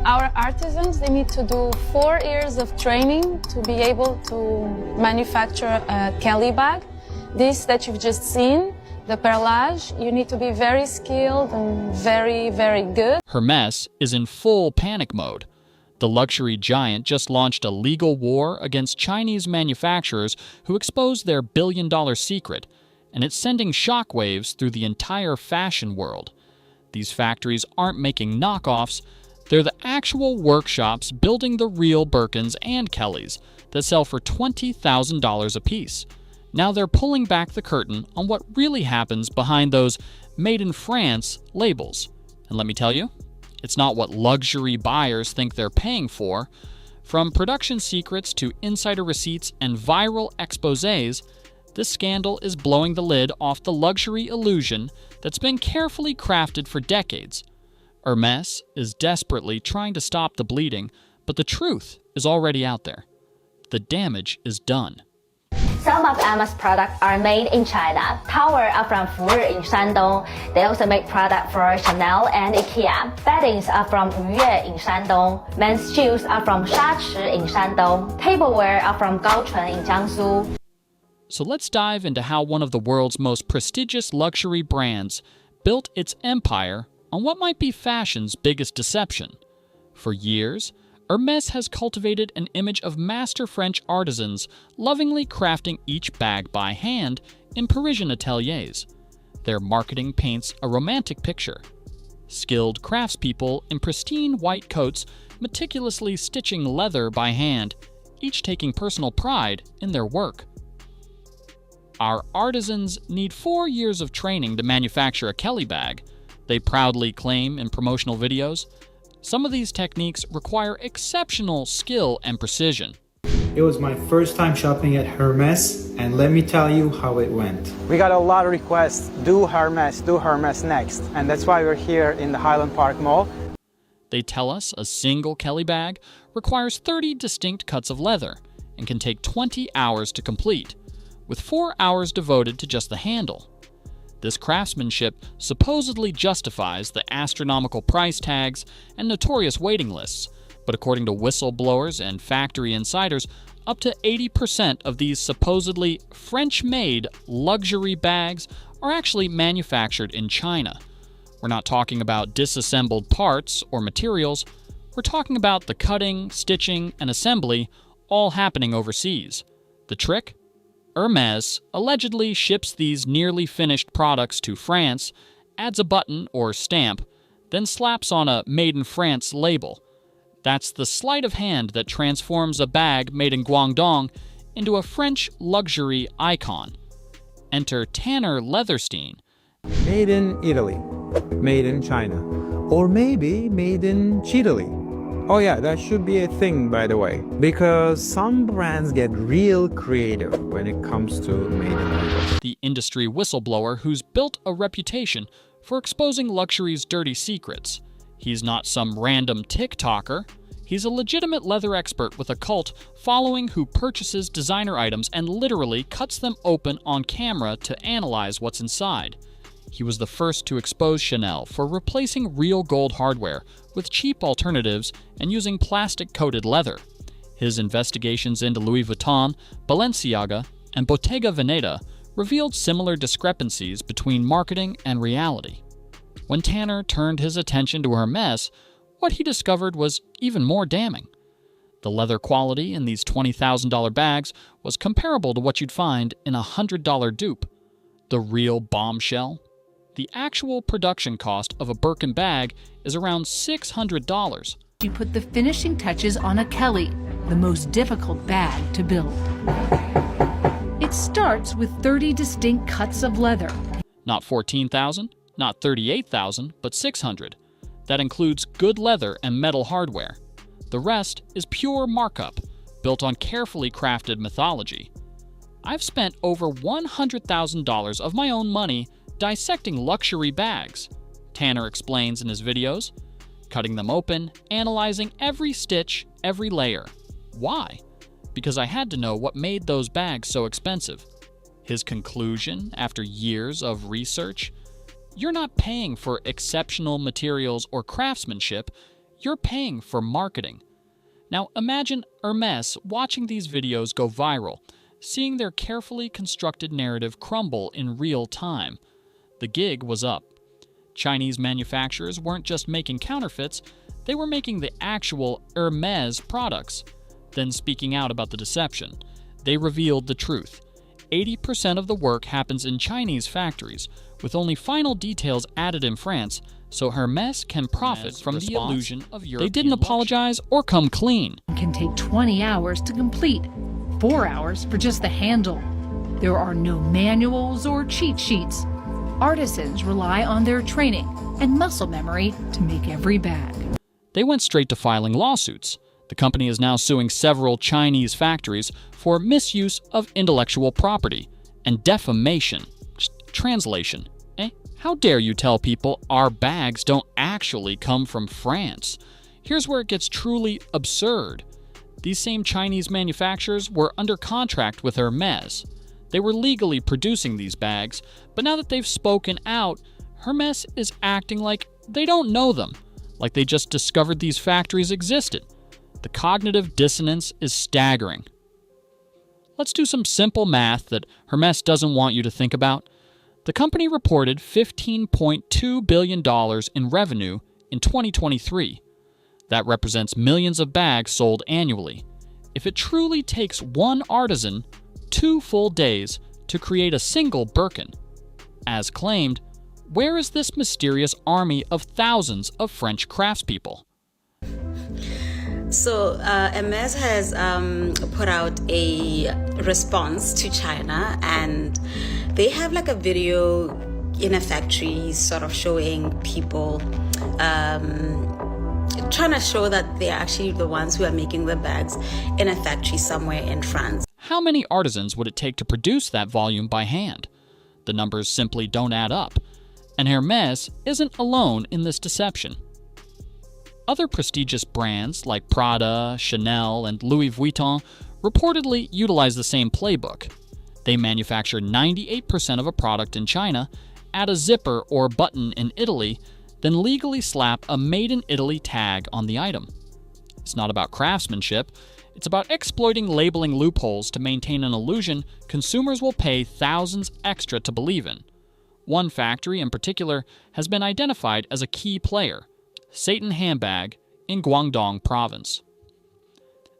Our artisans, they need to do 4 years of training to be able to manufacture a Kelly bag. This that you've just seen, the perlage, you need to be very skilled and very, very good. Hermès is in full panic mode. The luxury giant just launched a legal war against Chinese manufacturers who exposed their billion-dollar secret, and it's sending shockwaves through the entire fashion world. These factories aren't making knockoffs, they're the actual workshops building the real Birkins and Kellys that sell for $20,000 a piece. Now they're pulling back the curtain on what really happens behind those Made in France labels. And let me tell you, it's not what luxury buyers think they're paying for. From production secrets to insider receipts and viral exposés, this scandal is blowing the lid off the luxury illusion that's been carefully crafted for decades. Hermès is desperately trying to stop the bleeding, but the truth is already out there. The damage is done. Some of Hermès products are made in China. Towels are from Fuyue in Shandong. They also make products for Chanel and IKEA. Beddings are from Yue in Shandong. Men's shoes are from Shachi in Shandong. Tableware are from Gaochun in Jiangsu. So let's dive into how one of the world's most prestigious luxury brands built its empire on what might be fashion's biggest deception. For years, Hermès has cultivated an image of master French artisans lovingly crafting each bag by hand in Parisian ateliers. Their marketing paints a romantic picture. Skilled craftspeople in pristine white coats meticulously stitching leather by hand, each taking personal pride in their work. Our artisans need 4 years of training to manufacture a Kelly bag, they proudly claim in promotional videos. Some of these techniques require exceptional skill and precision. It was my first time shopping at Hermès, and let me tell you how it went. We got a lot of requests, do Hermès next, and that's why we're here in the Highland Park Mall. They tell us a single Kelly bag requires 30 distinct cuts of leather and can take 20 hours to complete, with 4 hours devoted to just the handle. This craftsmanship supposedly justifies the astronomical price tags and notorious waiting lists, but according to whistleblowers and factory insiders, up to 80% of these supposedly French-made luxury bags are actually manufactured in China. We're not talking about disassembled parts or materials, we're talking about the cutting, stitching, and assembly all happening overseas. The trick? Hermès allegedly ships these nearly finished products to France, adds a button or stamp, then slaps on a Made in France label. That's the sleight of hand that transforms a bag made in Guangdong into a French luxury icon. Enter Tanner Leatherstein. Made in Italy, made in China, or maybe made in Chile. Oh yeah, that should be a thing, by the way, because some brands get real creative when it comes to made in Italy. The industry whistleblower who's built a reputation for exposing luxury's dirty secrets. He's not some random TikToker. He's a legitimate leather expert with a cult following who purchases designer items and literally cuts them open on camera to analyze what's inside. He was the first to expose Chanel for replacing real gold hardware with cheap alternatives and using plastic-coated leather. His investigations into Louis Vuitton, Balenciaga, and Bottega Veneta revealed similar discrepancies between marketing and reality. When Tanner turned his attention to Hermès, what he discovered was even more damning. The leather quality in these $20,000 bags was comparable to what you'd find in a $100 dupe. The real bombshell? The actual production cost of a Birkin bag is around $600. You put the finishing touches on a Kelly, the most difficult bag to build. It starts with 30 distinct cuts of leather. Not 14,000, not 38,000, but 600. That includes good leather and metal hardware. The rest is pure markup, built on carefully crafted mythology. I've spent over $100,000 of my own money dissecting luxury bags, Tanner explains in his videos, cutting them open, analyzing every stitch, every layer. Why? Because I had to know what made those bags so expensive. His conclusion, after years of research, you're not paying for exceptional materials or craftsmanship, you're paying for marketing. Now imagine Hermès watching these videos go viral, seeing their carefully constructed narrative crumble in real time. The gig was up. Chinese manufacturers weren't just making counterfeits, they were making the actual Hermès products. Then speaking out about the deception, they revealed the truth. 80% of the work happens in Chinese factories, with only final details added in France, so Hermès can profit from the illusion of European. They didn't apologize or come clean. It can take 20 hours to complete, 4 hours for just the handle. There are no manuals or cheat sheets. Artisans rely on their training and muscle memory to make every bag. They went straight to filing lawsuits. The company is now suing several Chinese factories for misuse of intellectual property and defamation. Translation, eh? How dare you tell people our bags don't actually come from France? Here's where it gets truly absurd. These same Chinese manufacturers were under contract with Hermès. They were legally producing these bags, but now that they've spoken out, Hermès is acting like they don't know them, like they just discovered these factories existed. The cognitive dissonance is staggering. Let's do some simple math that Hermès doesn't want you to think about. The company reported $15.2 billion in revenue in 2023. That represents millions of bags sold annually. If it truly takes one artisan 2 full days to create a single Birkin, as claimed, where is this mysterious army of thousands of French craftspeople? So Hermès has put out a response to China, and they have like a video in a factory sort of showing people trying to show that they're actually the ones who are making the bags in a factory somewhere in France. How many artisans would it take to produce that volume by hand? The numbers simply don't add up, and Hermès isn't alone in this deception. Other prestigious brands like Prada, Chanel, and Louis Vuitton reportedly utilize the same playbook. They manufacture 98% of a product in China, add a zipper or button in Italy, then legally slap a Made in Italy tag on the item. It's not about craftsmanship, it's about exploiting labeling loopholes to maintain an illusion consumers will pay thousands extra to believe in. One factory in particular has been identified as a key player, Satan Handbag in Guangdong Province.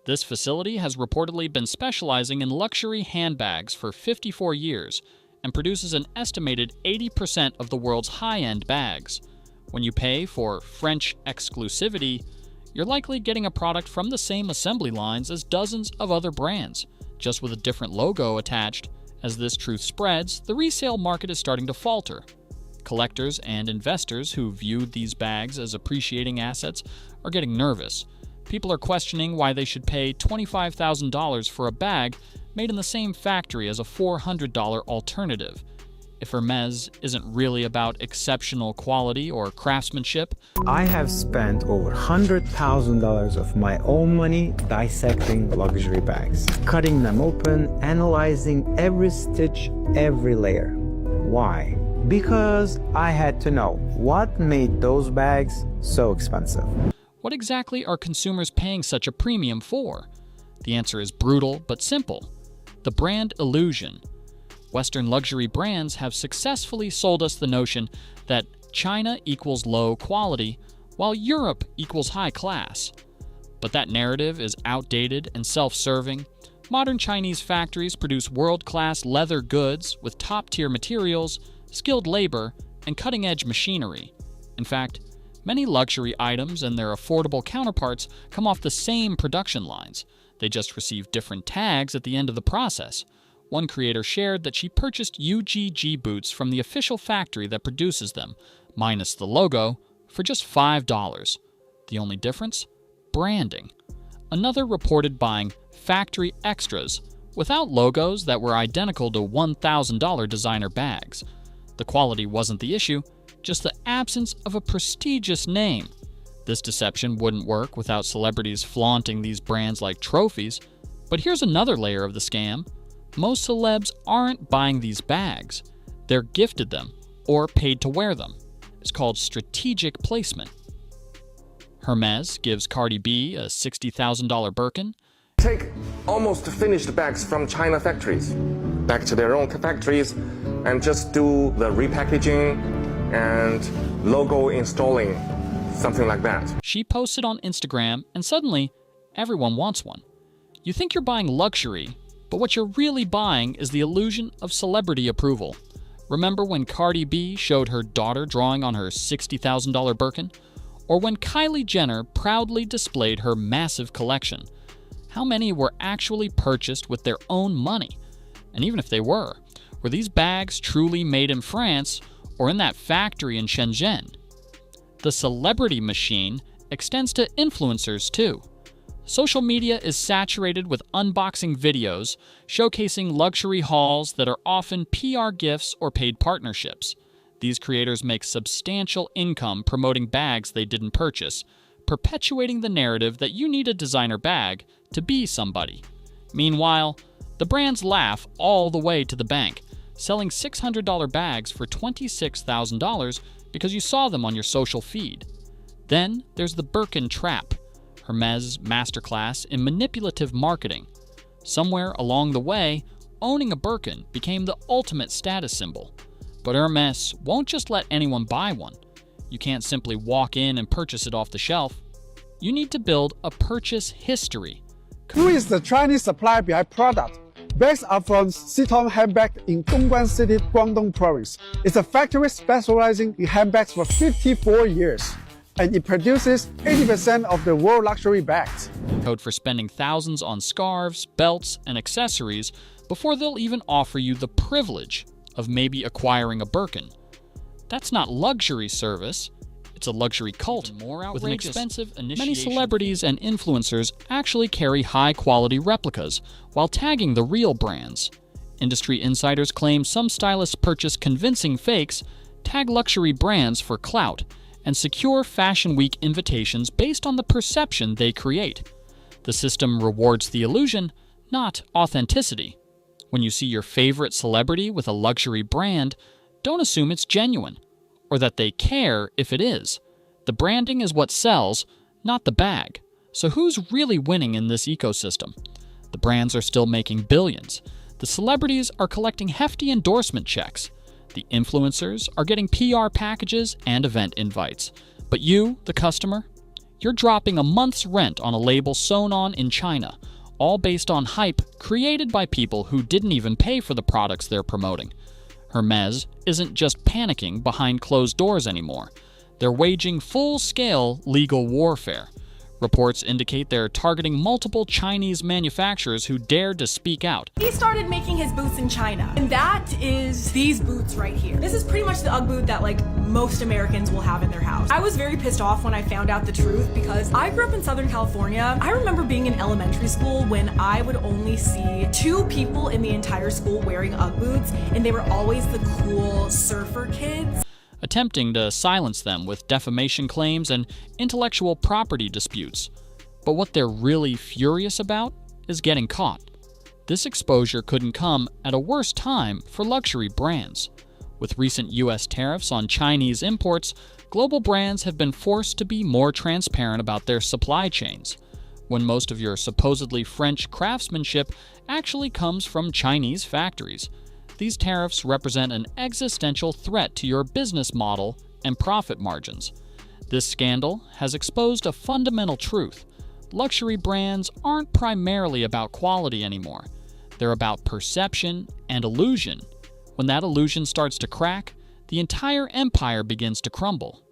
This facility has reportedly been specializing in luxury handbags for 54 years and produces an estimated 80% of the world's high-end bags. When you pay for French exclusivity, you're likely getting a product from the same assembly lines as dozens of other brands, just with a different logo attached. As this truth spreads, the resale market is starting to falter. Collectors and investors who viewed these bags as appreciating assets are getting nervous. People are questioning why they should pay $25,000 for a bag made in the same factory as a $400 alternative. If Hermès isn't really about exceptional quality or craftsmanship, I have spent over $100,000 of my own money dissecting luxury bags, cutting them open, analyzing every stitch, every layer. Why? Because I had to know what made those bags so expensive. what exactly are consumers paying such a premium for? The answer is brutal but simple: the brand illusion. Western luxury brands have successfully sold us the notion that China equals low quality, while Europe equals high class. But that narrative is outdated and self-serving. Modern Chinese factories produce world-class leather goods with top-tier materials, skilled labor, and cutting-edge machinery. In fact, many luxury items and their affordable counterparts come off the same production lines. They just receive different tags at the end of the process. One creator shared that she purchased UGG boots from the official factory that produces them, minus the logo, for just $5. The only difference? Branding. Another reported buying factory extras without logos that were identical to $1,000 designer bags. The quality wasn't the issue, just the absence of a prestigious name. This deception wouldn't work without celebrities flaunting these brands like trophies. But here's another layer of the scam. Most celebs aren't buying these bags. They're gifted them or paid to wear them. It's called strategic placement. Hermes gives Cardi B a $60,000 Birkin. Take almost finished bags from China factories back to their own factories and just do the repackaging and logo installing, something like that. She posted on Instagram, and suddenly, everyone wants one. You think you're buying luxury, but what you're really buying is the illusion of celebrity approval. Remember when Cardi B showed her daughter drawing on her $60,000 Birkin? Or when Kylie Jenner proudly displayed her massive collection? How many were actually purchased with their own money? And even if they were these bags truly made in France or in that factory in Shenzhen? The celebrity machine extends to influencers too. Social media is saturated with unboxing videos showcasing luxury hauls that are often PR gifts or paid partnerships. These creators make substantial income promoting bags they didn't purchase, perpetuating the narrative that you need a designer bag to be somebody. Meanwhile, the brands laugh all the way to the bank, selling $600 bags for $26,000 because you saw them on your social feed. Then there's the Birkin trap, Hermes' masterclass in manipulative marketing. Somewhere along the way, owning a Birkin became the ultimate status symbol. But Hermes won't just let anyone buy one. You can't simply walk in and purchase it off the shelf. You need to build a purchase history. Who is the Chinese supplier behind product? Bags are from Siton Handbag in Dongguan City, Guangdong Province. It's a factory specializing in handbags for 54 years. And it produces 80% of the world luxury bags. Code for spending thousands on scarves, belts, and accessories before they'll even offer you the privilege of maybe acquiring a Birkin. That's not luxury service, it's a luxury cult with an expensive initiation. Many celebrities and influencers actually carry high-quality replicas while tagging the real brands. Industry insiders claim some stylists purchase convincing fakes, tag luxury brands for clout, and secure Fashion Week invitations based on the perception they create. The system rewards the illusion, not authenticity. When you see your favorite celebrity with a luxury brand, don't assume it's genuine, or that they care if it is. The branding is what sells, not the bag. So who's really winning in this ecosystem? The brands are still making billions. The celebrities are collecting hefty endorsement checks. The influencers are getting PR packages and event invites. But you, the customer, you're dropping a month's rent on a label sewn on in China, all based on hype created by people who didn't even pay for the products they're promoting. Hermes isn't just panicking behind closed doors anymore. They're waging full-scale legal warfare. Reports indicate they're targeting multiple Chinese manufacturers who dared to speak out. He started making his boots in China, and that is these boots right here. This is pretty much the UGG boot that most Americans will have in their house. I was very pissed off when I found out the truth because I grew up in Southern California. I remember being in elementary school when I would only see 2 people in the entire school wearing UGG boots, and they were always the cool surfer kids. Attempting to silence them with defamation claims and intellectual property disputes. But what they're really furious about is getting caught. This exposure couldn't come at a worse time for luxury brands. With recent US tariffs on Chinese imports, global brands have been forced to be more transparent about their supply chains. When most of your supposedly French craftsmanship actually comes from Chinese factories, these tariffs represent an existential threat to your business model and profit margins. This scandal has exposed a fundamental truth. Luxury brands aren't primarily about quality anymore. They're about perception and illusion. When that illusion starts to crack, the entire empire begins to crumble.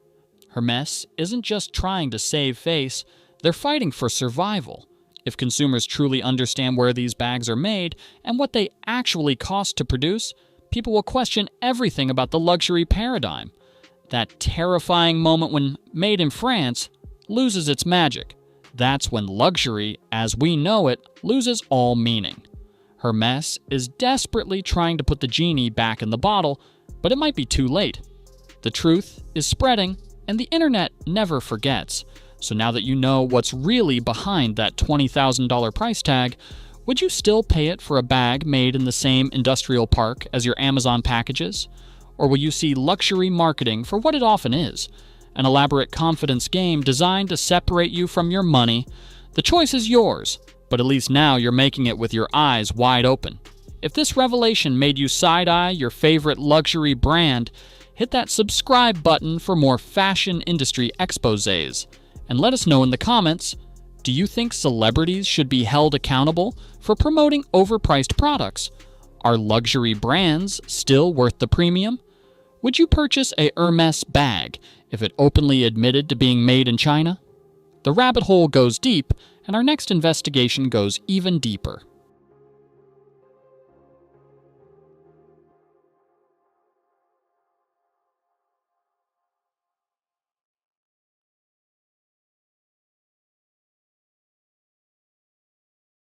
Hermès isn't just trying to save face, they're fighting for survival. If consumers truly understand where these bags are made and what they actually cost to produce, people will question everything about the luxury paradigm. That terrifying moment when made in France loses its magic. That's when luxury, as we know it, loses all meaning. Hermès is desperately trying to put the genie back in the bottle, but it might be too late. The truth is spreading, and the internet never forgets. So now that you know what's really behind that $20,000 price tag, would you still pay it for a bag made in the same industrial park as your Amazon packages? Or will you see luxury marketing for what it often is, an elaborate confidence game designed to separate you from your money, the choice is yours, but at least now you're making it with your eyes wide open. If this revelation made you side-eye your favorite luxury brand, hit that subscribe button for more fashion industry exposés. And let us know in the comments, do you think celebrities should be held accountable for promoting overpriced products? Are luxury brands still worth the premium? Would you purchase a Hermès bag if it openly admitted to being made in China? The rabbit hole goes deep, and our next investigation goes even deeper.